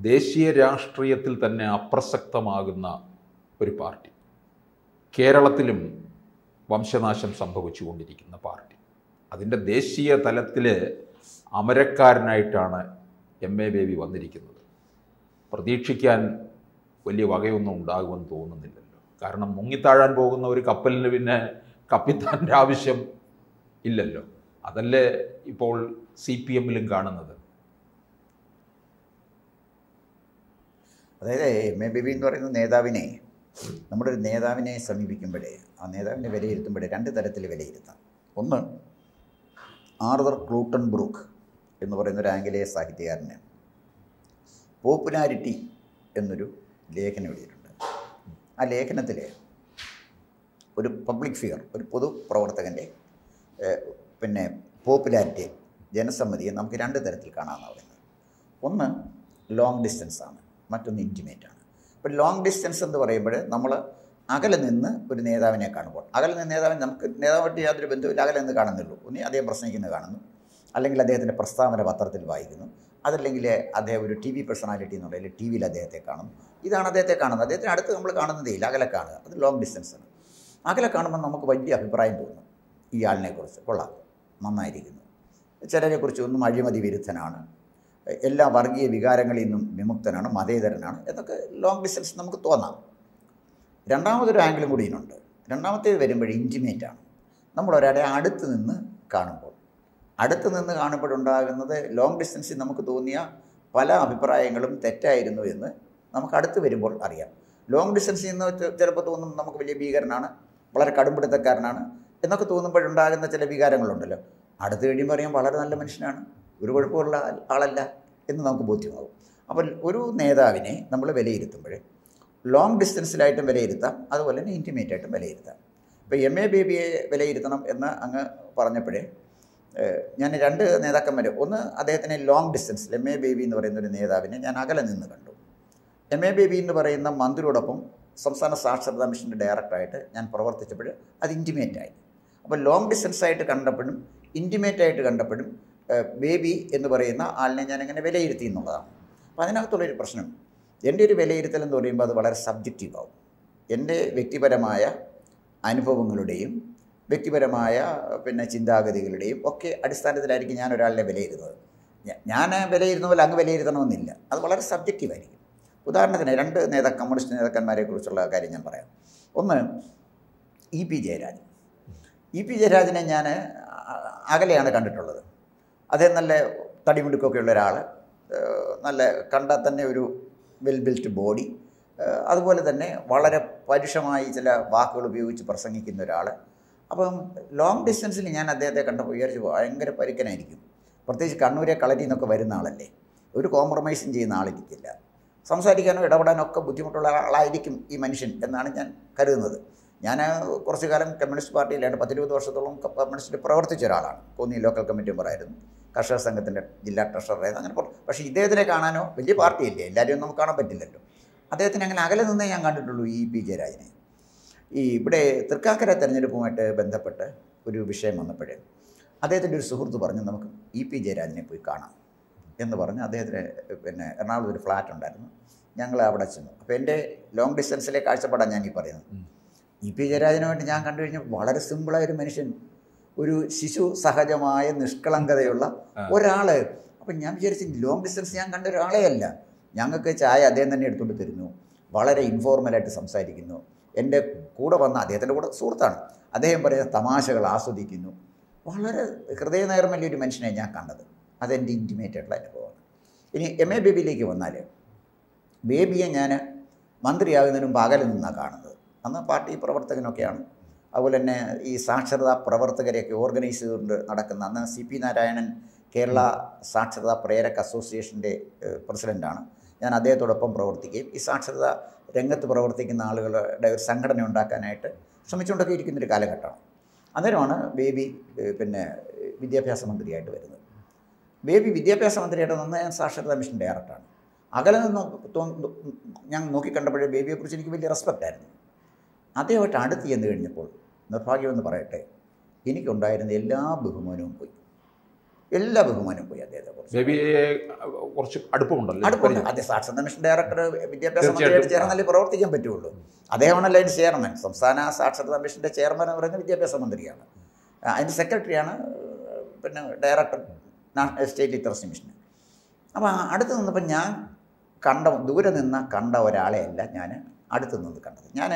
ദേശീയ രാഷ്ട്രീയത്തിൽ തന്നെ അപ്രസക്തമാകുന്ന ഒരു പാർട്ടി, കേരളത്തിലും വംശനാശം സംഭവിച്ചുകൊണ്ടിരിക്കുന്ന പാർട്ടി, അതിൻ്റെ ദേശീയ തലത്തിൽ അമരക്കാരനായിട്ടാണ് എം.എ. ബേബി വന്നിരിക്കുന്നത്. പ്രതീക്ഷിക്കാൻ വലിയ വകയൊന്നും ഉണ്ടാകുമെന്ന് തോന്നുന്നില്ലല്ലോ. കാരണം മുങ്ങിത്താഴാൻ പോകുന്ന ഒരു കപ്പലിന് പിന്നെ കപ്പിത്താൻ്റെ ആവശ്യം ഇല്ലല്ലോ. അതല്ലേ ഇപ്പോൾ CPM-ലും കാണുന്നത്. അതായത് എം.എ. ബേബി എന്ന് പറയുന്ന നേതാവിനെ, നമ്മുടെ ഒരു നേതാവിനെ സമീപിക്കുമ്പോഴേ ആ നേതാവിനെ വിലയിരുത്തുമ്പോഴേ രണ്ട് തരത്തിൽ വിലയിരുത്താം. ഒന്ന്, ആർതർ ക്ലൂട്ടൺ ബ്രൂക്ക് എന്ന് പറയുന്ന ഒരു ആംഗലേയ സാഹിത്യകാരന് പോപ്പുലാരിറ്റി എന്നൊരു ലേഖനം എഴുതിയിട്ടുണ്ട്. ആ ലേഖനത്തിൽ ഒരു പബ്ലിക് ഫിഗർ, ഒരു പൊതുപ്രവർത്തകൻ്റെ പോപ്പുലാരിറ്റി, ജനസമ്മതിയെ നമുക്ക് രണ്ട് തരത്തിൽ കാണാമെന്ന് പറയുന്നത്. ഒന്ന് ലോങ് ഡിസ്റ്റൻസാണ്, മറ്റൊന്ന് ഇൻറ്റിമേറ്റാണ്. ഇപ്പോൾ ലോങ് ഡിസ്റ്റൻസ് എന്ന് പറയുമ്പോൾ നമ്മൾ അകലെ നിന്ന് ഒരു നേതാവിനെ കാണുമ്പോൾ, അകലെ നിന്ന് നേതാവിനെ നമുക്ക് നേതാവായിട്ട് യാതൊരു ബന്ധമില്ല, അകലെ നിന്ന് കാണുന്നുള്ളൂ. ഒന്നി അദ്ദേഹം പ്രസംഗിക്കുന്നത് കാണുന്നു, അല്ലെങ്കിൽ അദ്ദേഹത്തിൻ്റെ പ്രസ്താവന പത്രത്തിൽ വായിക്കുന്നു, അതല്ലെങ്കിൽ അദ്ദേഹം ഒരു TV പേഴ്സണാലിറ്റി എന്നുള്ളതിൽ TV-യിൽ അദ്ദേഹത്തെ കാണുന്നു. ഇതാണ് അദ്ദേഹത്തെ കാണുന്നത്. അദ്ദേഹത്തിന് അടുത്ത് നമ്മൾ കാണുന്നതേ ഇല്ല, അകലെ കാണുക. അത് ലോങ് ഡിസ്റ്റൻസാണ്. അകലെ കാണുമ്പോൾ നമുക്ക് വലിയ അഭിപ്രായം തോന്നും ഈ ആളിനെക്കുറിച്ച്. കൊള്ളാം, നന്നായിരിക്കുന്നു. ചിലരെക്കുറിച്ച് ഒന്നും അഴിമതി വിരുദ്ധനാണ്, എല്ലാ വർഗീയ വികാരങ്ങളിൽ നിന്നും വിമുക്തനാണ്, മതേതരനാണ് എന്നൊക്കെ ലോങ് ഡിസ്റ്റൻസ് നമുക്ക് തോന്നാം. രണ്ടാമതൊരു ആംഗിളും കൂടി ഇതിനുണ്ട്. രണ്ടാമത്തേത് വരുമ്പോൾ ഇൻറ്റിമേറ്റാണ്. നമ്മളൊരാളെ അടുത്ത് നിന്ന് കാണുമ്പോൾ, അടുത്ത് നിന്ന് കാണുമ്പോഴുണ്ടാകുന്നത് ലോങ് ഡിസ്റ്റൻസിൽ നമുക്ക് തോന്നിയ പല അഭിപ്രായങ്ങളും തെറ്റായിരുന്നു എന്ന് നമുക്ക് അടുത്ത് വരുമ്പോൾ അറിയാം. ലോങ് ഡിസ്റ്റൻസിൽ നിന്ന് ചിലപ്പോൾ തോന്നും നമുക്ക് വലിയ ഭീകരനാണ്, വളരെ കടുംപിടുത്തക്കാരനാണ് എന്നൊക്കെ തോന്നുമ്പോഴുണ്ടാകുന്ന ചില വികാരങ്ങളുണ്ടല്ലോ. അടുത്ത് കഴിയുമ്പോൾ അറിയാം വളരെ നല്ല മനുഷ്യനാണ്, ഒരു കുഴപ്പമുള്ള ആളല്ല എന്ന് നമുക്ക് ബോധ്യമാകും. അപ്പോൾ ഒരു നേതാവിനെ നമ്മൾ വിലയിരുത്തുമ്പോൾ ലോങ് ഡിസ്റ്റൻസിലായിട്ടും വിലയിരുത്താം, അതുപോലെ തന്നെ ഇൻറ്റിമേറ്റായിട്ടും വിലയിരുത്താം. ഇപ്പോൾ എം.എ. ബേബിയെ വിലയിരുത്തണം എന്ന് അങ്ങ് പറഞ്ഞപ്പോഴേ ഞാൻ രണ്ട് നേതാക്കന്മാർ, ഒന്ന് അദ്ദേഹത്തിനെ ലോങ് ഡിസ്റ്റൻസിൽ എം.എ. ബേബി എന്ന് പറയുന്ന ഒരു നേതാവിനെ ഞാൻ അകലെ നിന്ന് കണ്ടു. എം.എ. ബേബി എന്ന് പറയുന്ന മന്ത്രിയോടൊപ്പം സംസ്ഥാന സാക്ഷരതാ മിഷൻ്റെ ഡയറക്ടറായിട്ട് ഞാൻ പ്രവർത്തിച്ചപ്പോൾ അത് ഇൻറ്റിമേറ്റായി. അപ്പോൾ ലോങ് ഡിസ്റ്റൻസായിട്ട് കണ്ടപ്പോഴും ഇൻറ്റിമേറ്റായിട്ട് കണ്ടപ്പോഴും ബേബി എന്ന് പറയുന്ന ആളിനെ ഞാൻ എങ്ങനെ വിലയിരുത്തി എന്നുള്ളതാണ്. അപ്പോൾ അതിനകത്തുള്ളൊരു പ്രശ്നം, എൻ്റെ ഒരു വിലയിരുത്തൽ എന്ന് പറയുമ്പോൾ അത് വളരെ സബ്ജക്റ്റീവാകും. എൻ്റെ വ്യക്തിപരമായ അനുഭവങ്ങളുടെയും വ്യക്തിപരമായ ചിന്താഗതികളുടെയും ഒക്കെ അടിസ്ഥാനത്തിലായിരിക്കും ഞാൻ ഒരാളിനെ വിലയിരുത്തുന്നത്. ഞാൻ വിലയിരുത്തുന്ന പോലെ അങ്ങ് വിലയിരുത്തണമെന്നില്ല, അത് വളരെ സബ്ജക്റ്റീവായിരിക്കും. ഉദാഹരണത്തിന് രണ്ട് കമ്മ്യൂണിസ്റ്റ് നേതാക്കന്മാരെക്കുറിച്ചുള്ള കാര്യം ഞാൻ പറയാം. ഒന്ന്, E.P. ജയരാജൻ. E.P. ജയരാജനെ ഞാൻ അകലെയാണ് കണ്ടിട്ടുള്ളത്. അദ്ദേഹം നല്ല തടിമിടുക്കൊക്കെ ഉള്ള ഒരാൾ, നല്ല കണ്ടാൽ തന്നെ ഒരു വെൽ ബിൽറ്റ് ബോഡി, അതുപോലെ തന്നെ വളരെ പരുഷമായി ചില വാക്കുകൾ ഉപയോഗിച്ച് പ്രസംഗിക്കുന്ന ഒരാൾ. അപ്പം ലോങ് ഡിസ്റ്റൻസിൽ ഞാൻ അദ്ദേഹത്തെ കണ്ടപ്പോൾ വിചാരിച്ചു ഭയങ്കര പരുക്കനായിരിക്കും. പ്രത്യേകിച്ച് കണ്ണൂരെ കളരി എന്നൊക്കെ വരുന്ന ആളല്ലേ, ഒരു കോംപ്രമൈസും ചെയ്യുന്ന ആളിരിക്കില്ല, സംസാരിക്കാനോ ഇടപെടാനോ ഒക്കെ ബുദ്ധിമുട്ടുള്ള ആളായിരിക്കും ഈ മനുഷ്യൻ എന്നാണ് ഞാൻ കരുതുന്നത്. ഞാൻ കുറച്ചു കാലം കമ്മ്യൂണിസ്റ്റ് പാർട്ടിയിലാണ്, 10-20 വർഷത്തോളം കമ്മ്യൂണിസ്റ്റിൽ പ്രവർത്തിച്ച ഒരാളാണ്. കോന്നി ലോക്കൽ കമ്മിറ്റി മെമ്പറായിരുന്നു, കർഷക സംഘത്തിൻ്റെ ജില്ലാ ട്രഷററായിരുന്നു, അങ്ങനെ. പക്ഷേ ഇദ്ദേഹത്തിനെ കാണാനോ, വലിയ പാർട്ടിയല്ലേ, എല്ലാവരെയും നമുക്ക് കാണാൻ പറ്റില്ലല്ലോ. അദ്ദേഹത്തിന് അങ്ങനെ അകലെ നിന്നേ ഞാൻ കണ്ടിട്ടുള്ളൂ E.P. ജയരാജനെ. ഇവിടെ തൃക്കാക്കര തെരഞ്ഞെടുപ്പുമായിട്ട് ബന്ധപ്പെട്ട് ഒരു വിഷയം വന്നപ്പോഴേ അദ്ദേഹത്തിൻ്റെ ഒരു സുഹൃത്ത് പറഞ്ഞു നമുക്ക് E.P. ജയരാജനെ പോയി കാണാം എന്ന് പറഞ്ഞ് അദ്ദേഹത്തിന് എറണാകുളത്ത് ഒരു ഫ്ലാറ്റ് ഉണ്ടായിരുന്നു, ഞങ്ങൾ അവിടെ ചെന്നു. അപ്പോൾ എൻ്റെ ലോങ് ഡിസ്റ്റൻസിലെ കാഴ്ചപ്പാടാണ് ഞാൻ ഈ പറയുന്നത്. E.P. ജയരാജനുമായിട്ട് ഞാൻ കണ്ടു കഴിഞ്ഞാൽ വളരെ സിമ്പിളായൊരു മനുഷ്യൻ, ഒരു ശിശു സഹജമായ നിഷ്കളങ്കതയുള്ള ഒരാൾ. അപ്പം ഞാൻ വിചാരിച്ചു ലോങ് ഡിസ്റ്റൻസ് ഞാൻ കണ്ട ഒരാളെ അല്ല. ഞങ്ങൾക്ക് ചായ അദ്ദേഹം തന്നെ എടുത്തുകൊണ്ട് തരുന്നു, വളരെ ഇൻഫോർമലായിട്ട് സംസാരിക്കുന്നു. എൻ്റെ കൂടെ വന്ന അദ്ദേഹത്തിൻ്റെ കൂടെ സുഹൃത്താണ്, അദ്ദേഹം പറയുന്ന തമാശകൾ ആസ്വദിക്കുന്നു. വളരെ ഹൃദയനൈർമല്യൊരു മനുഷ്യനെ ഞാൻ കണ്ടത്. അതെൻ്റെ ഇൻറ്റിമേറ്റായിട്ടുള്ള അനുഭവമാണ്. ഇനി എം.എ. ബേബിയിലേക്ക് വന്നാൽ, ബേബിയെ ഞാൻ മന്ത്രിയാകുന്നതിന് മുമ്പ് അകലെ നിന്നാണ് കാണുന്നത്. അന്ന് പാർട്ടി പ്രവർത്തകനൊക്കെയാണ്. അതുപോലെ തന്നെ ഈ സാക്ഷരതാ പ്രവർത്തകരെയൊക്കെ ഓർഗനൈസ് ചെയ്തുകൊണ്ട് നടക്കുന്ന, അന്ന് C.P. നാരായണൻ കേരള സാക്ഷരതാ പ്രേരക അസോസിയേഷൻ്റെ പ്രസിഡൻ്റാണ്. ഞാൻ അദ്ദേഹത്തോടൊപ്പം പ്രവർത്തിക്കുകയും ഈ സാക്ഷരതാ രംഗത്ത് പ്രവർത്തിക്കുന്ന ആളുകളുടെ ഒരു സംഘടന ഉണ്ടാക്കാനായിട്ട് ശ്രമിച്ചുകൊണ്ടൊക്കെ ഇരിക്കുന്നൊരു കാലഘട്ടമാണ്. അന്നേരമാണ് ബേബി വിദ്യാഭ്യാസ മന്ത്രിയായിട്ട് വരുന്നത്. ബേബി വിദ്യാഭ്യാസ മന്ത്രിയായിട്ട് നിന്ന് ഞാൻ സാക്ഷരതാ മിഷൻ ഡയറക്ടറാണ്. അകലെ നിന്ന് ഞാൻ നോക്കിക്കണ്ടപ്പോഴേ ബേബിയെക്കുറിച്ച് എനിക്ക് വലിയ റെസ്പെക്റ്റായിരുന്നു. അദ്ദേഹമായിട്ട് അടുത്ത് ചെന്ന് കഴിഞ്ഞപ്പോൾ നിർഭാഗ്യമെന്ന് പറയട്ടെ, എനിക്കുണ്ടായിരുന്ന എല്ലാ ബഹുമാനവും പോയി. എല്ലാ ബഹുമാനവും പോയി അദ്ദേഹത്തെക്കുറിച്ച്. ബേബിയെ കുറച്ച് അടുപ്പമുണ്ടല്ലോ. അടുപ്പമുണ്ട്. അദ്ദേഹം സാക്ഷരതാ മിഷൻ ഡയറക്ടർ വിദ്യാഭ്യാസ മന്ത്രിയായിട്ട് ചേർന്നാലേ പ്രവർത്തിക്കാൻ പറ്റുള്ളൂ. അദ്ദേഹമാണല്ലോ അതിൻ്റെ ചെയർമാൻ. സംസ്ഥാന സാക്ഷരതാ മിഷൻ്റെ ചെയർമാൻ എന്ന് പറയുന്നത് വിദ്യാഭ്യാസ മന്ത്രിയാണ്. അതിൻ്റെ സെക്രട്ടറിയാണ് പിന്നെ ഡയറക്ടർ സ്റ്റേറ്റ് ലിറ്ററസി മിഷൻ. അപ്പോൾ അടുത്ത് നിന്നപ്പോൾ ഞാൻ ദൂരെ നിന്ന് കണ്ട ഒരാളെ അല്ല ഞാൻ അടുത്ത് നിന്ന് കണ്ടത്. ഞാൻ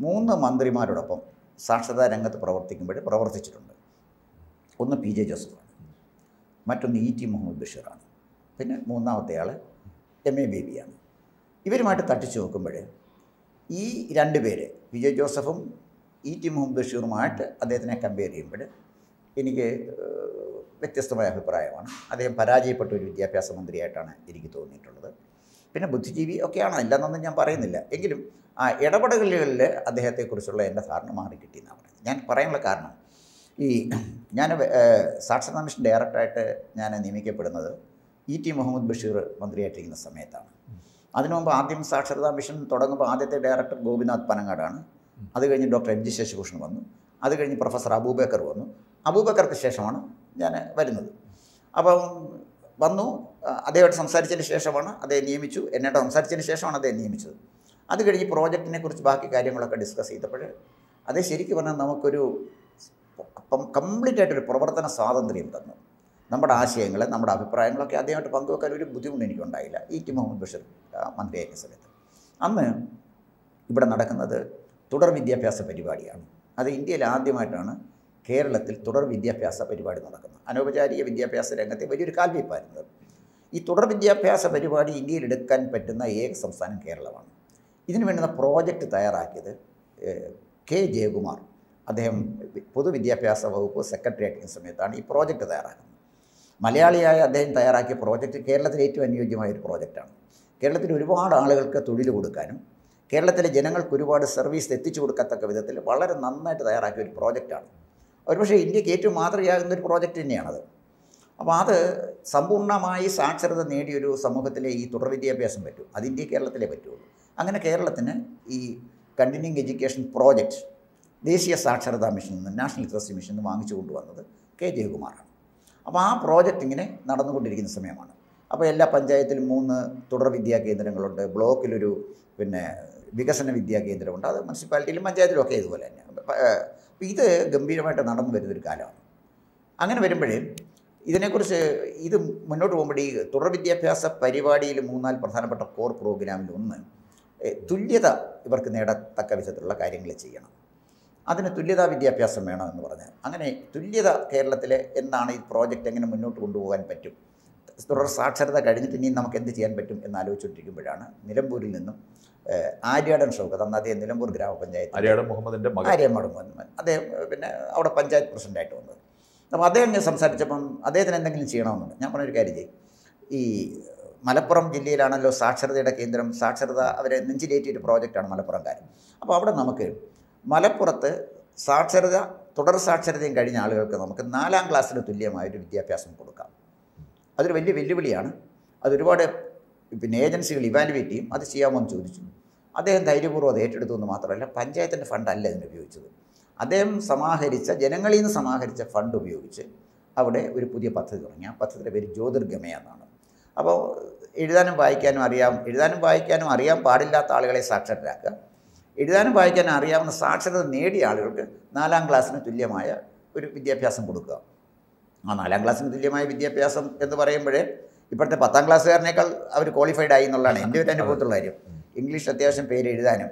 3 മന്ത്രിമാരോടൊപ്പം സാക്ഷരതാ രംഗത്ത് പ്രവർത്തിച്ചിട്ടുണ്ട്. ഒന്ന് പി ജെ ജോസഫാണ്, മറ്റൊന്ന് ഇ ടി മുഹമ്മദ് ബഷീറാണ്, പിന്നെ മൂന്നാമത്തെ ആൾ എം എ ബേബിയാണ്. ഇവരുമായിട്ട് തട്ടിച്ചു നോക്കുമ്പോൾ ഈ 2 പേര് പി ജെ ജോസഫും ഇ ടി മുഹമ്മദ് ബഷീറുമായിട്ട് അദ്ദേഹത്തിനെ കമ്പയർ ചെയ്യുമ്പോൾ എനിക്ക് വ്യത്യസ്തമായ അഭിപ്രായമാണ്. അദ്ദേഹം പരാജയപ്പെട്ട ഒരു വിദ്യാഭ്യാസ മന്ത്രിയായിട്ടാണ് എനിക്ക് തോന്നിയിട്ടുള്ളത്. പിന്നെ ബുദ്ധിജീവി ഒക്കെയാണ്, ഇല്ലെന്നൊന്നും ഞാൻ പറയുന്നില്ല. എങ്കിലും ആ ഇടപെടലുകളിൽ അദ്ദേഹത്തെക്കുറിച്ചുള്ള എൻ്റെ ധാരണ മാറി കിട്ടിയെന്നാണ് പറയുന്നത്. ഞാൻ പറയാനുള്ള കാരണം, ഞാൻ സാക്ഷരതാ മിഷൻ ഡയറക്ടറായിട്ട് ഞാൻ നിയമിക്കപ്പെടുന്നത് ഇ ടി മുഹമ്മദ് ബഷീർ മന്ത്രിയായിട്ടിരിക്കുന്ന സമയത്താണ്. അതിനു മുമ്പ് ആദ്യം സാക്ഷരതാ മിഷൻ തുടങ്ങുമ്പോൾ ആദ്യത്തെ ഡയറക്ടർ ഗോപിനാഥ് പനങ്ങാടാണ്. അത് കഴിഞ്ഞ് ഡോക്ടർ എം ജി ശശിഭൂഷൺ വന്നു. അത് കഴിഞ്ഞ് പ്രൊഫസർ അബൂബക്കർ വന്നു. അബൂബക്കർക്ക് ശേഷമാണ് ഞാൻ വരുന്നത്. അപ്പം വന്നു, അദ്ദേഹമായിട്ട് സംസാരിച്ചതിന് ശേഷമാണ് അദ്ദേഹം നിയമിച്ചു. എന്നോട് സംസാരിച്ചതിന് ശേഷമാണ് അദ്ദേഹം നിയമിച്ചത്. അത് കഴിഞ്ഞ് പ്രോജക്റ്റിനെ കുറിച്ച് ബാക്കി കാര്യങ്ങളൊക്കെ ഡിസ്കസ് ചെയ്തപ്പോൾ അതേ ശരിക്കും പറഞ്ഞാൽ നമുക്കൊരു കംപ്ലീറ്റ് ആയിട്ടൊരു പ്രവർത്തന സ്വാതന്ത്ര്യം തന്നു. നമ്മുടെ ആശയങ്ങൾ, നമ്മുടെ അഭിപ്രായങ്ങളൊക്കെ അദ്ദേഹമായിട്ട് പങ്കുവെക്കാൻ ഒരു ബുദ്ധിമുട്ട് എനിക്കുണ്ടായില്ല ഇ ടി മുഹമ്മദ് ബഷീർ മന്ത്രിയായ സമയത്ത്. അന്ന് ഇവിടെ നടക്കുന്നത് തുടർ വിദ്യാഭ്യാസ പരിപാടിയാണ്. അത് ഇന്ത്യയിൽ ആദ്യമായിട്ടാണ് കേരളത്തിൽ തുടർ വിദ്യാഭ്യാസ പരിപാടി നടക്കുന്നത്. അനൗപചാരിക വിദ്യാഭ്യാസ രംഗത്തെ വലിയൊരു കാൽവയ്പ്പായിരുന്നത്. ഈ തുടർ വിദ്യാഭ്യാസ പരിപാടി ഇന്ത്യയിൽ എടുക്കാൻ പറ്റുന്ന ഏക സംസ്ഥാനം കേരളമാണ്. ഇതിനു വേണ്ടുന്ന പ്രോജക്റ്റ് തയ്യാറാക്കിയത് കെ ജയകുമാർ, അദ്ദേഹം പൊതുവിദ്യാഭ്യാസ വകുപ്പ് സെക്രട്ടറി ആയിരിക്കുന്ന സമയത്താണ് ഈ പ്രോജക്റ്റ് തയ്യാറാക്കുന്നത്. മലയാളിയായ അദ്ദേഹം തയ്യാറാക്കിയ പ്രോജക്റ്റ് കേരളത്തിലെ ഏറ്റവും അനുയോജ്യമായ ഒരു പ്രോജക്റ്റാണ്. കേരളത്തിൽ ഒരുപാട് ആളുകൾക്ക് തൊഴിൽ കൊടുക്കാനും കേരളത്തിലെ ജനങ്ങൾക്ക് ഒരുപാട് സർവീസ് എത്തിച്ചു കൊടുക്കത്തക്ക വിധത്തിൽ വളരെ നന്നായിട്ട് തയ്യാറാക്കിയ ഒരു പ്രോജക്റ്റാണ്. ഒരുപക്ഷെ ഇന്ത്യക്ക് ഏറ്റവും മാതൃകയാകുന്ന ഒരു പ്രോജക്റ്റ് തന്നെയാണത്. അപ്പോൾ അത് സമ്പൂർണ്ണമായി സാക്ഷരത നേടിയൊരു സമൂഹത്തിലെ ഈ തുടർ വിദ്യാഭ്യാസം പറ്റും. അത് ഇന്ത്യ കേരളത്തിലേ പറ്റുള്ളൂ. അങ്ങനെ കേരളത്തിന് ഈ കണ്ടിന്യൂയിങ് എഡ്യൂക്കേഷൻ പ്രോജക്റ്റ് ദേശീയ സാക്ഷരതാ മിഷനിൽ നിന്ന്, നാഷണൽ ലിറ്ററസി മിഷനിൽ നിന്ന് വാങ്ങിച്ചു കൊണ്ടുവന്നത് കെ ജയകുമാറാണ്. അപ്പോൾ ആ പ്രോജക്റ്റ് ഇങ്ങനെ നടന്നുകൊണ്ടിരിക്കുന്ന സമയമാണ്. അപ്പോൾ എല്ലാ പഞ്ചായത്തിലും 3 തുടർ വിദ്യാ കേന്ദ്രങ്ങളുണ്ട്. ബ്ലോക്കിലൊരു വികസന വിദ്യാ കേന്ദ്രമുണ്ട്. അത് മുനിസിപ്പാലിറ്റിയിലും പഞ്ചായത്തിലും ഒക്കെ ഇതുപോലെ തന്നെ. അപ്പോൾ ഇത് ഗംഭീരമായിട്ട് നടന്നു വരുന്നൊരു കാലമാണ്. അങ്ങനെ വരുമ്പോഴേ ഇതിനെക്കുറിച്ച് ഇത് മുന്നോട്ട് പോകുമ്പോൾ ഈ തുടർ വിദ്യാഭ്യാസ പരിപാടിയിൽ 3-4 പ്രധാനപ്പെട്ട കോർ പ്രോഗ്രാമിൽ ഒന്ന് തുല്യത ഇവർക്ക് നേടത്തക്ക വിധത്തിലുള്ള കാര്യങ്ങൾ ചെയ്യണം. അതിന് തുല്യതാ വിദ്യാഭ്യാസം വേണമെന്ന് പറഞ്ഞാൽ അങ്ങനെ തുല്യത കേരളത്തിലെ എന്താണ് ഈ പ്രോജക്റ്റ് എങ്ങനെ മുന്നോട്ട് കൊണ്ടുപോകാൻ പറ്റും, തുടർ സാക്ഷരത കഴിഞ്ഞിട്ട് ഇനി നമുക്ക് എന്ത് ചെയ്യാൻ പറ്റും എന്നാലോചിച്ചുകൊണ്ടിരിക്കുമ്പോഴാണ് നിലമ്പൂരിൽ നിന്നും ആര്യാടൻ ഷൗക്കത്ത്, അന്ന് അദ്ദേഹം നിലമ്പൂർ ഗ്രാമപഞ്ചായത്ത് ആര്യാടൻ മുഹമ്മദ് അദ്ദേഹം പിന്നെ അവിടെ പഞ്ചായത്ത് പ്രസിഡൻ്റായിട്ട് വന്നത്. അപ്പോൾ അദ്ദേഹം ഞാൻ സംസാരിച്ചപ്പം അദ്ദേഹത്തിന് എന്തെങ്കിലും ചെയ്യണമെന്നുണ്ട്. ഞാൻ പറഞ്ഞൊരു കാര്യം ചെയ്യും, ഈ മലപ്പുറം ജില്ലയിലാണല്ലോ സാക്ഷരതയുടെ കേന്ദ്രം, സാക്ഷരത അവരെ നെഞ്ചിലേറ്റിയൊരു പ്രോജക്റ്റാണ് മലപ്പുറംകാർ. അപ്പോൾ അവിടെ നമുക്ക് മലപ്പുറത്ത് തുടർ സാക്ഷരതയും കഴിഞ്ഞ ആളുകൾക്ക് നമുക്ക് 4ാം ക്ലാസ്സിന് തുല്യമായൊരു വിദ്യാഭ്യാസം കൊടുക്കാം. അതൊരു വലിയ വെല്ലുവിളിയാണ്. അതൊരുപാട് ഏജൻസികൾ ഇവാലുവേറ്റ് ചെയ്യും. അത് ചെയ്യാമോ എന്ന് ചോദിച്ചു. അദ്ദേഹം ധൈര്യപൂർവ്വം അത് ഏറ്റെടുത്തു എന്ന് മാത്രമല്ല, പഞ്ചായത്തിൻ്റെ ഫണ്ടല്ല ഇതിന് ഉപയോഗിച്ചത്. അദ്ദേഹം ജനങ്ങളിൽ നിന്ന് സമാഹരിച്ച ഫണ്ട് ഉപയോഗിച്ച് അവിടെ ഒരു പുതിയ പദ്ധതി തുടങ്ങി. ആ പദ്ധതിയുടെ പേര് ജ്യോതിർഗമയ എന്നാണ്. അപ്പോൾ എഴുതാനും വായിക്കാനും അറിയാൻ പാടില്ലാത്ത ആളുകളെ സാക്ഷരരാക്കുക, എഴുതാനും വായിക്കാനും അറിയാവുന്ന സാക്ഷരത നേടിയ ആളുകൾക്ക് 4ാം ക്ലാസ്സിന് തുല്യമായ ഒരു വിദ്യാഭ്യാസം കൊടുക്കുക. ആ 4ാം ക്ലാസ്സിന് തുല്യമായ വിദ്യാഭ്യാസം എന്ന് പറയുമ്പോഴേ ഇപ്പോഴത്തെ 10ാം ക്ലാസ്സുകാരനേക്കാൾ അവർ ക്വാളിഫൈഡ് ആയി എന്നുള്ളതാണ് എൻ്റെ ഒരു അനുഭവത്തുള്ള കാര്യം. ഇംഗ്ലീഷ് അത്യാവശ്യം പേരെഴുതാനും,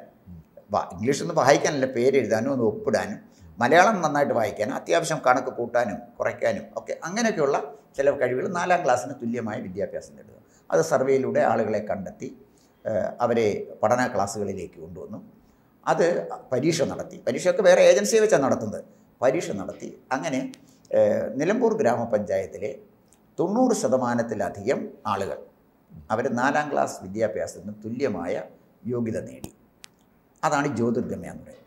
ഇംഗ്ലീഷൊന്നും വായിക്കാനല്ല, പേരെഴുതാനും ഒന്ന് ഒപ്പിടാനും, മലയാളം നന്നായിട്ട് വായിക്കാനും, അത്യാവശ്യം കണക്ക് കൂട്ടാനും കുറയ്ക്കാനും ഒക്കെ അങ്ങനെയൊക്കെയുള്ള ചില കഴിവുകൾ 4ാം ക്ലാസ്സിന് തുല്യമായ വിദ്യാഭ്യാസം നേടുക. അത് സർവേയിലൂടെ ആളുകളെ കണ്ടെത്തി അവരെ പഠന ക്ലാസ്സുകളിലേക്ക് കൊണ്ടുവന്നു. അത് പരീക്ഷ നടത്തി. പരീക്ഷയൊക്കെ വേറെ ഏജൻസിയെ വെച്ചാണ് നടത്തുന്നത്. പരീക്ഷ നടത്തി അങ്ങനെ നിലമ്പൂർ ഗ്രാമപഞ്ചായത്തിലെ 90% ആളുകൾ അവർ 4ാം ക്ലാസ് വിദ്യാഭ്യാസത്തിന് തുല്യമായ യോഗ്യത നേടി. അതാണ് ജ്യോതിർഗമയ എന്ന് പറയുന്നത്.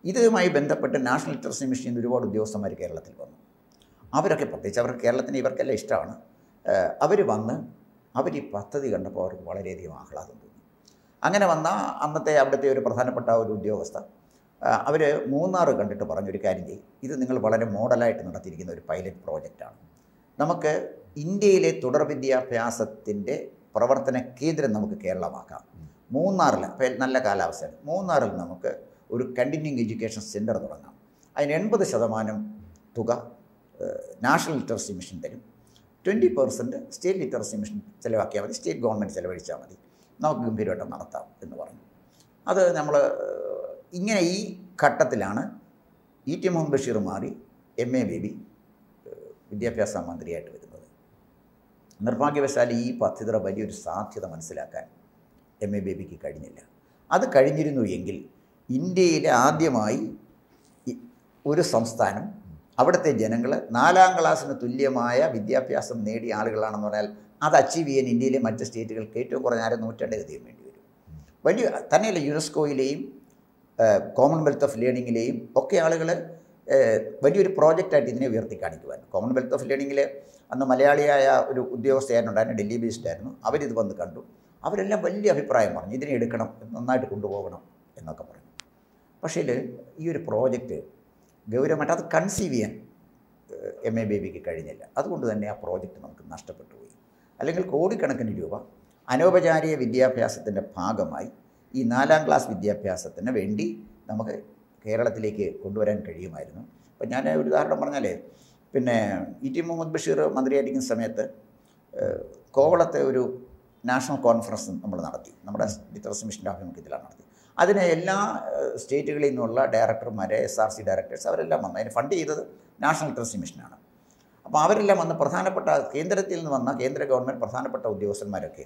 ഇതുമായി ബന്ധപ്പെട്ട് നാഷണൽ ലിറ്ററസി മിഷനിൽ നിന്ന് ഒരുപാട് ഉദ്യോഗസ്ഥന്മാർ കേരളത്തിൽ വന്നു. അവരൊക്കെ പ്രത്യേകിച്ച് അവർക്ക് കേരളത്തിന് ഇവർക്കെല്ലാം ഇഷ്ടമാണ്. അവർ ഈ പദ്ധതി കണ്ടപ്പോൾ അവർക്ക് വളരെയധികം ആഹ്ലാദം തോന്നി. അങ്ങനെ വന്ന അന്നത്തെ അവിടുത്തെ ഒരു പ്രധാനപ്പെട്ട ഒരു ഉദ്യോഗസ്ഥ അവർ മൂന്നാർ കണ്ടിട്ട് പറഞ്ഞൊരു കാര്യം ചെയ്യും, ഇത് നിങ്ങൾ വളരെ മോഡലായിട്ട് നടത്തിയിരിക്കുന്ന ഒരു പൈലറ്റ് പ്രോജക്റ്റാണ്, നമുക്ക് ഇന്ത്യയിലെ തുടർ വിദ്യാഭ്യാസത്തിൻ്റെ പ്രവർത്തന കേന്ദ്രം നമുക്ക് കേരളമാക്കാം. മൂന്നാറിൽ ഇപ്പോൾ നല്ല കാലാവസ്ഥയാണ്. മൂന്നാറിൽ നമുക്ക് ഒരു കണ്ടിന്യൂയിങ് എഡ്യൂക്കേഷൻ സെൻറ്റർ തുടങ്ങാം. അതിന് 80% തുക നാഷണൽ ലിറ്ററസി മിഷൻ തരും. 20% സ്റ്റേറ്റ് ലിറ്ററസി മിഷൻ ചിലവാക്കിയാൽ മതി, സ്റ്റേറ്റ് ഗവൺമെൻറ് ചിലവഴിച്ചാൽ മതി, നമുക്ക് ഗംഭീരമായിട്ട് നടത്താം എന്ന് പറഞ്ഞു. അത് നമ്മൾ ഇങ്ങനെ ഈ ഘട്ടത്തിലാണ് ഇ ടി മുഹമ്മദ് ബഷീർ മാറി MA ബേബി വിദ്യാഭ്യാസ മന്ത്രിയായിട്ട് വരുന്നത്. നിർഭാഗ്യവശാൽ ഈ പദ്ധതിയുടെ വലിയൊരു സാധ്യത മനസ്സിലാക്കാൻ MA ബേബിക്ക് കഴിഞ്ഞില്ല. അത് കഴിഞ്ഞിരുന്നു എങ്കിൽ ഇന്ത്യയിലെ ആദ്യമായി ഒരു സംസ്ഥാനം അവിടുത്തെ ജനങ്ങൾ 4ാം ക്ലാസ്സിന് തുല്യമായ വിദ്യാഭ്യാസം നേടിയ ആളുകളാണെന്ന് പറഞ്ഞാൽ അത് അച്ചീവ് ചെയ്യാൻ ഇന്ത്യയിലെ മറ്റ് സ്റ്റേറ്റുകൾക്ക് ഏറ്റവും കുറഞ്ഞ 1/2 നൂറ്റാണ്ടിലധികം വേണ്ടി വരും. വലിയ തന്നെയല്ല, യുനെസ്കോയിലെയും കോമൺവെൽത്ത് ഓഫ് ലേണിങ്ങിലെയും ഒക്കെ ആളുകൾ വലിയൊരു പ്രോജക്റ്റായിട്ട് ഇതിനെ ഉയർത്തി കാണിക്കുവാൻ. കോമൺവെൽത്ത് ഓഫ് ലേണിങ്ങിൽ അന്ന് മലയാളിയായ ഒരു ഉദ്യോഗസ്ഥയായിട്ടുണ്ടായിരുന്നു, ഡൽഹി ബേസ്ഡ് ആയിരുന്നു. അവരിത് വന്ന് കണ്ടു. അവരെല്ലാം വലിയ അഭിപ്രായം പറഞ്ഞു, ഇതിനെ എടുക്കണം, നന്നായിട്ട് കൊണ്ടുപോകണം എന്നൊക്കെ പറഞ്ഞു. പക്ഷേ ഈ ഒരു പ്രോജക്റ്റ് ഗൗരവമായിട്ട് അത് കൺസീവ് ചെയ്യാൻ MA ബേബിക്ക് കഴിഞ്ഞില്ല. അതുകൊണ്ട് തന്നെ ആ പ്രോജക്റ്റ് നമുക്ക് നഷ്ടപ്പെട്ടു പോയി. അല്ലെങ്കിൽ കോടിക്കണക്കിന് രൂപ അനൗപചാരിക വിദ്യാഭ്യാസത്തിൻ്റെ ഭാഗമായി ഈ 4ാം ക്ലാസ് വിദ്യാഭ്യാസത്തിന് വേണ്ടി നമുക്ക് കേരളത്തിലേക്ക് കൊണ്ടുവരാൻ കഴിയുമായിരുന്നു. അപ്പം ഞാൻ ഒരു ഉദാഹരണം പറഞ്ഞാൽ, പിന്നെ ഇ ടി മുഹമ്മദ് ബഷീർ മന്ത്രിയായിരിക്കുന്ന സമയത്ത് കോവളത്തെ ഒരു നാഷണൽ കോൺഫറൻസ് നമ്മൾ നടത്തി. നമ്മുടെ ലിറ്ററസി മിഷൻ്റെ ആഭിമുഖ്യത്തിലാണ് നടത്തി. അതിന് എല്ലാ സ്റ്റേറ്റുകളിൽ നിന്നുള്ള ഡയറക്ടർമാരെ, SRC ഡയറക്ടേഴ്സ് അവരെല്ലാം വന്നു. അതിന് ഫണ്ട് ചെയ്തത് നാഷണൽ ലിറ്ററസി മിഷനാണ്. അപ്പോൾ അവരെല്ലാം വന്ന് പ്രധാനപ്പെട്ട കേന്ദ്രത്തിൽ നിന്ന് വന്ന കേന്ദ്ര ഗവൺമെൻറ് പ്രധാനപ്പെട്ട ഉദ്യോഗസ്ഥന്മാരൊക്കെ.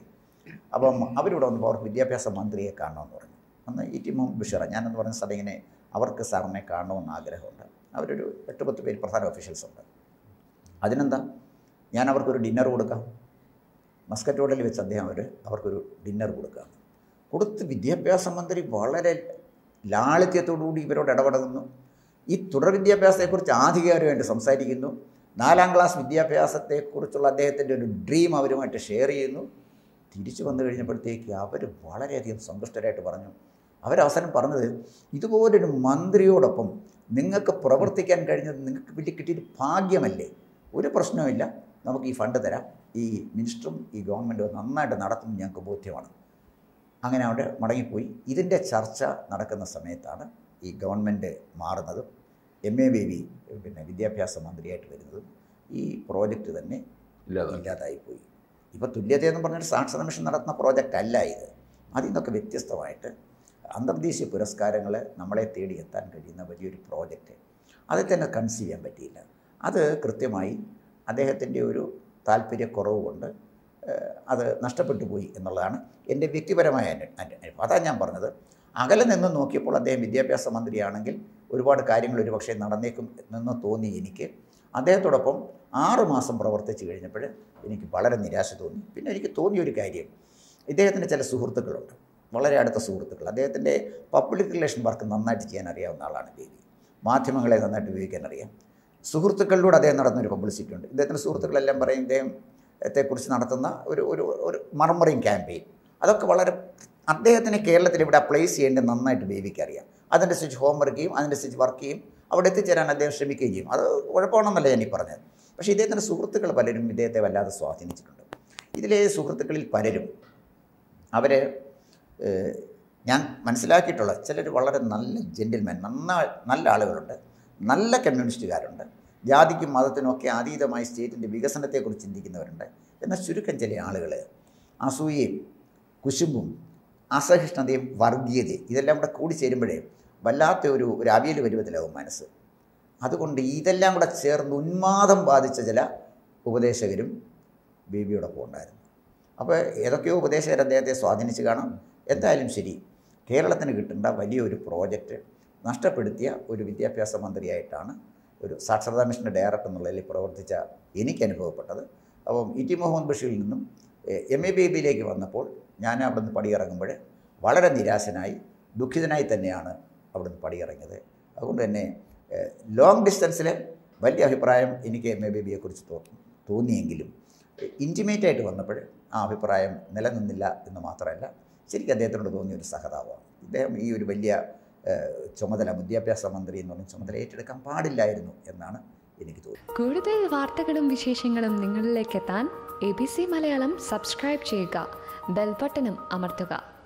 അപ്പം അവരിവിടെ വന്നപ്പോൾ അവർക്ക് വിദ്യാഭ്യാസ മന്ത്രിയെ കാണണമെന്ന് പറഞ്ഞു. അന്ന് ഇ ടി മുഹമ്മദ് ബഷീർ ഞാനെന്ന് പറഞ്ഞ സ്ഥലം ഇങ്ങനെ അവർക്ക് സാറിനെ കാണണമെന്ന് ആഗ്രഹമുണ്ട്. അവരൊരു 8-10 പേര് പ്രധാന ഒഫീഷ്യൽസ് ഉണ്ട്. അതിനെന്താ, ഞാൻ അവർക്കൊരു ഡിന്നർ കൊടുക്കാം. മസ്കറ്റ് ഹോട്ടലിൽ വെച്ച് അദ്ദേഹം അവർക്കൊരു ഡിന്നർ കൊടുക്കാം. കൊടുത്ത് വിദ്യാഭ്യാസ മന്ത്രി വളരെ ലാളിത്യത്തോടുകൂടി ഇവരോട് ഇടപെടുന്നു. ഈ തുടർ വിദ്യാഭ്യാസത്തെക്കുറിച്ച് ആധികാരികമായിട്ട് സംസാരിക്കുന്നു. 4ാം ക്ലാസ് വിദ്യാഭ്യാസത്തെക്കുറിച്ചുള്ള അദ്ദേഹത്തിൻ്റെ ഒരു ഡ്രീം അവരുമായിട്ട് ഷെയർ ചെയ്യുന്നു. തിരിച്ചു വന്നു കഴിഞ്ഞപ്പോഴത്തേക്ക് അവർ വളരെയധികം സന്തുഷ്ടരായിട്ട് പറഞ്ഞു. അവരവസാനം പറഞ്ഞത്, ഇതുപോലൊരു മന്ത്രിയോടൊപ്പം നിങ്ങൾക്ക് പ്രവർത്തിക്കാൻ കഴിഞ്ഞത് നിങ്ങൾക്ക് വലിയ കിട്ടിയൊരു ഭാഗ്യമല്ലേ, ഒരു പ്രശ്നവുമില്ല, നമുക്ക് ഈ ഫണ്ട് തരാം, ഈ മിനിസ്റ്ററും ഈ ഗവൺമെൻറ്റും നന്നായിട്ട് നടത്തും, ഞങ്ങൾക്ക് ബോധ്യമാണ്. അങ്ങനെ അവിടെ മടങ്ങിപ്പോയി. ഇതിൻ്റെ ചർച്ച നടക്കുന്ന സമയത്താണ് ഈ ഗവൺമെൻറ് മാറുന്നതും MA ബേബി പിന്നെ വിദ്യാഭ്യാസ മന്ത്രിയായിട്ട് വരുന്നതും ഈ പ്രോജക്റ്റ് തന്നെ ഇല്ലാതായിപ്പോയി. ഇപ്പോൾ തുല്യതയെന്ന് പറഞ്ഞൊരു സാക്ഷരതാ മിഷൻ നടത്തുന്ന പ്രോജക്റ്റ് അല്ല ഇത്. അതിൽ നിന്നൊക്കെ വ്യത്യസ്തമായിട്ട് അന്തർദേശീയ പുരസ്കാരങ്ങൾ നമ്മളെ തേടിയെത്താൻ കഴിയുന്ന വലിയൊരു പ്രോജക്റ്റ്, അതിൽ തന്നെ കൺസീവ് ചെയ്യാൻ പറ്റിയില്ല. അത് കൃത്യമായി അദ്ദേഹത്തിൻ്റെ ഒരു താല്പര്യക്കുറവ് കൊണ്ട് അത് നഷ്ടപ്പെട്ടു പോയി എന്നുള്ളതാണ് എൻ്റെ വ്യക്തിപരമായ അനുഭവം. അതാണ് ഞാൻ പറഞ്ഞത്. അകലെ നിന്ന് നോക്കിയപ്പോൾ അദ്ദേഹം വിദ്യാഭ്യാസ മന്ത്രിയാണെങ്കിൽ ഒരുപാട് കാര്യങ്ങൾ ഒരുപക്ഷെ നടന്നേക്കും എന്ന് തോന്നി എനിക്ക്. അദ്ദേഹത്തോടൊപ്പം 6 മാസം പ്രവർത്തിച്ച് കഴിഞ്ഞപ്പോൾ എനിക്ക് വളരെ നിരാശ തോന്നി. പിന്നെ എനിക്ക് തോന്നിയൊരു കാര്യം, ഇദ്ദേഹത്തിൻ്റെ ചില സുഹൃത്തുക്കളുണ്ട്, വളരെ അടുത്ത സുഹൃത്തുക്കൾ. അദ്ദേഹത്തിൻ്റെ പബ്ലിക് റിലേഷൻ വർക്ക് നന്നായിട്ട് ചെയ്യാൻ അറിയാവുന്ന ആളാണ് ബേബി. മാധ്യമങ്ങളെ നന്നായിട്ട് ഉപയോഗിക്കാൻ അറിയാം. സുഹൃത്തുക്കളിലൂടെ അദ്ദേഹം നടന്നൊരു പബ്ലിസിറ്റി ഉണ്ട്. ഇദ്ദേഹത്തിൻ്റെ സുഹൃത്തുക്കളെല്ലാം പറയും ഇദ്ദേഹത്തെക്കുറിച്ച് നടത്തുന്ന ഒരു മർമറിങ് ക്യാമ്പയിൻ, അതൊക്കെ വളരെ അദ്ദേഹത്തിന് കേരളത്തിൽ ഇവിടെ അപ്ലൈസ് ചെയ്യേണ്ടത് നന്നായിട്ട് ബേബിക്ക് അറിയാം. അതിനനുസരിച്ച് ഹോംവർക്ക് ചെയ്യും, അതിനനുസരിച്ച് വർക്ക് ചെയ്യും, അവിടെ എത്തിച്ചേരാൻ അദ്ദേഹം ശ്രമിക്കുകയും ചെയ്യും. അത് കുഴപ്പമാണെന്നല്ല ഞാൻ ഈ പറഞ്ഞത്. പക്ഷേ ഇദ്ദേഹത്തിൻ്റെ സുഹൃത്തുക്കൾ പലരും ഇദ്ദേഹത്തെ വല്ലാതെ സ്വാധീനിച്ചിട്ടുണ്ട്. ഇതിലെ സുഹൃത്തുക്കളിൽ പലരും അവർ ഞാൻ മനസ്സിലാക്കിയിട്ടുള്ള ചിലർ വളരെ നല്ല ജെൻറ്റിൽമാൻ, നല്ല ആളുകളുണ്ട്, നല്ല കമ്മ്യൂണിസ്റ്റുകാരുണ്ട്, ജാതിക്കും മതത്തിനും ഒക്കെ അതീതമായി സ്റ്റേറ്റിൻ്റെ വികസനത്തെക്കുറിച്ച് ചിന്തിക്കുന്നവരുണ്ട്. എന്നാൽ ചുരുക്കം ചില ആളുകൾ അസൂയയും കുശുമ്പും അസഹിഷ്ണുതയും വർഗീയതയും ഇതെല്ലാം കൂടെ കൂടി ചേരുമ്പോഴേ വല്ലാത്ത ഒരു അവിയൽ പരുവത്തിലാവും മനസ്സ്. അതുകൊണ്ട് ഇതെല്ലാം കൂടെ ചേർന്ന് ഉന്മാദം ബാധിച്ച ചില ഉപദേശകരും ബേബിയോടൊപ്പം ഉണ്ടായിരുന്നു. അപ്പോൾ ഏതൊക്കെയോ ഉപദേശകർ അദ്ദേഹത്തെ സ്വാധീനിച്ച് കാണാം. എന്തായാലും ശരി, കേരളത്തിന് കിട്ടേണ്ട വലിയൊരു പ്രോജക്റ്റ് നഷ്ടപ്പെടുത്തിയ ഒരു വിദ്യാഭ്യാസ മന്ത്രിയായിട്ടാണ് ഒരു സാക്ഷരതാ മിഷൻ്റെ ഡയറക്ടർ എന്നുള്ളതിൽ പ്രവർത്തിച്ച എനിക്ക് അനുഭവപ്പെട്ടത്. അപ്പം ഇ ടി മുഹമ്മദ് ബഷീറിൽ നിന്നും MA ബേബിയിലേക്ക് വന്നപ്പോൾ ഞാൻ അവിടുന്ന് പടിയിറങ്ങുമ്പോൾ വളരെ നിരാശനായി, ദുഃഖിതനായി തന്നെയാണ് അവിടുന്ന് പടിയിറങ്ങിയത്. അതുകൊണ്ട് തന്നെ ലോങ് ഡിസ്റ്റൻസിൽ വലിയ അഭിപ്രായം എനിക്ക് MA ബേബിയെക്കുറിച്ച് തോന്നിയെങ്കിലും ഇൻറ്റിമേറ്റായിട്ട് വന്നപ്പോൾ ആ അഭിപ്രായം നിലനിന്നില്ല എന്ന് മാത്രമല്ല, ശരിക്കും അദ്ദേഹത്തിനോട് തോന്നിയ ഒരു സഹതാപമാണ്. ഇദ്ദേഹം ഈ ഒരു വലിയ ചുമതല, വിദ്യാഭ്യാസ മന്ത്രി എന്ന് പറഞ്ഞ ചുമതല ഏറ്റെടുക്കാൻ പാടില്ലായിരുന്നു എന്നാണ് എനിക്ക് തോന്നുന്നു. കൂടുതൽ വാർത്തകളും വിശേഷങ്ങളും നിങ്ങളിലേക്ക് എത്താൻ ABC മലയാളം സബ്സ്ക്രൈബ് ചെയ്യുക, ബെൽ ബട്ടണും അമർത്തുക.